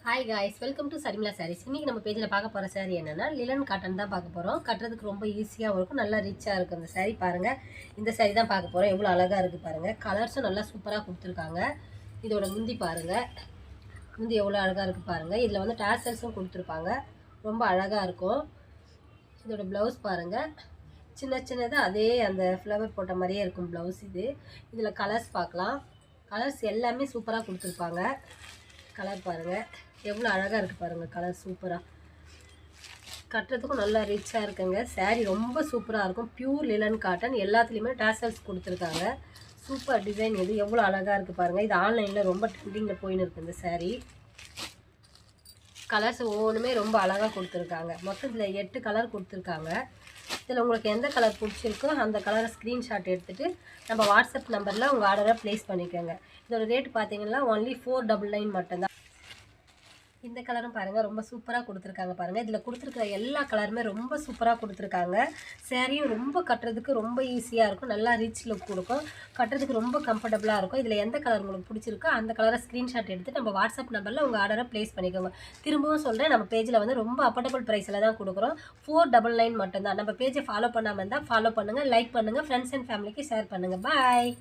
Hi guys, welcome to Sharmila sarees. இன்றைக்கி நம்ம பேஜில் பார்க்க போகிற சாரீ என்னென்னா லிலன் காட்டன் தான் பார்க்க போகிறோம். கட்டுறதுக்கு ரொம்ப ஈஸியாகவும் இருக்கும், நல்லா ரிச்சாக இருக்கும். இந்த சாரீ பாருங்கள், இந்த சாரீ தான் பார்க்க போகிறோம். எவ்வளோ அழகாக இருக்குது பாருங்கள். கலர்ஸும் நல்லா சூப்பராக கொடுத்துருக்காங்க. இதோட முந்தி பாருங்கள், முந்தி எவ்வளோ அழகாக இருக்குது பாருங்கள். இதில் வந்து டேசல்ஸும் கொடுத்துருப்பாங்க, ரொம்ப அழகாக இருக்கும். இதோட ப்ளவுஸ் பாருங்கள், சின்ன சின்னதாக அதே அந்த ஃப்ளவர் போட்ட மாதிரியே இருக்கும் ப்ளவுஸ். இதில் கலர்ஸ் பார்க்கலாம். கலர்ஸ் எல்லாமே சூப்பராக கொடுத்துருப்பாங்க. கலர் பாருங்கள், எவ்வளோ அழகாக இருக்குது பாருங்கள். கலர் சூப்பராக, கட்டுறதுக்கும் நல்லா ரிச்சாக இருக்குங்க. சாரீ ரொம்ப சூப்பராக இருக்கும். பியூர் லிலன் காட்டன், எல்லாத்துலேயுமே டேசல்ஸ் கொடுத்துருக்காங்க. Super design. இது எவ்வளோ அழகாக இருக்குது பாருங்கள். இது ஆன்லைனில் ரொம்ப ட்ரெண்டிங்கில் போயின்னு இருக்குது இந்த சாரீ. கலர்ஸ் ஒவ்வொன்றுமே ரொம்ப அழகாக கொடுத்துருக்காங்க. மொத்தத்தில் 8 கலர் கொடுத்துருக்காங்க. இதில் உங்களுக்கு எந்த கலர் பிடிச்சிருக்கோ அந்த கலரை ஸ்க்ரீன்ஷாட் எடுத்துகிட்டு நம்ம வாட்ஸ்அப் நம்பரில் உங்கள் ஆர்டரை ப்ளேஸ் பண்ணிக்கோங்க. இதோட ரேட் பார்த்தீங்கன்னா ஒன்லி 499 மட்டும்தான். இந்த கலரும் பாருங்கள், ரொம்ப சூப்பராக கொடுத்துருக்காங்க பாருங்கள். இதில் கொடுத்துருக்குற எல்லா கலருமே ரொம்ப சூப்பராக கொடுத்துருக்காங்க. சாரியும் ரொம்ப கட்டுறதுக்கு ரொம்ப ஈஸியாக இருக்கும், நல்லா ரிச் லுக் கொடுக்கும், கட்டுறதுக்கு ரொம்ப கம்ஃபர்டபுளாக இருக்கும். இதில் எந்த கலர் உங்களுக்கு பிடிச்சிருக்கோ அந்த கலரை ஸ்க்ரீன்ஷாட் எடுத்து நம்ம வாட்ஸ்அப் நம்பரில் உங்கள் ஆர்டரை ப்ளேஸ் பண்ணிக்கோங்க. திரும்பவும் சொல்கிறேன், நம்ம பேஜில் வந்து ரொம்ப அஃபோர்டபுள் ப்ரைஸில் தான் கொடுக்குறோம். 499 மட்டும்தான். நம்ம பேஜை ஃபாலோ பண்ணாமல் இருந்தால் ஃபாலோ பண்ணுங்கள், லைக் பண்ணுங்கள், ஃப்ரெண்ட்ஸ் அண்ட் ஃபேமிலிக்கு ஷேர் பண்ணுங்கள். பாய்.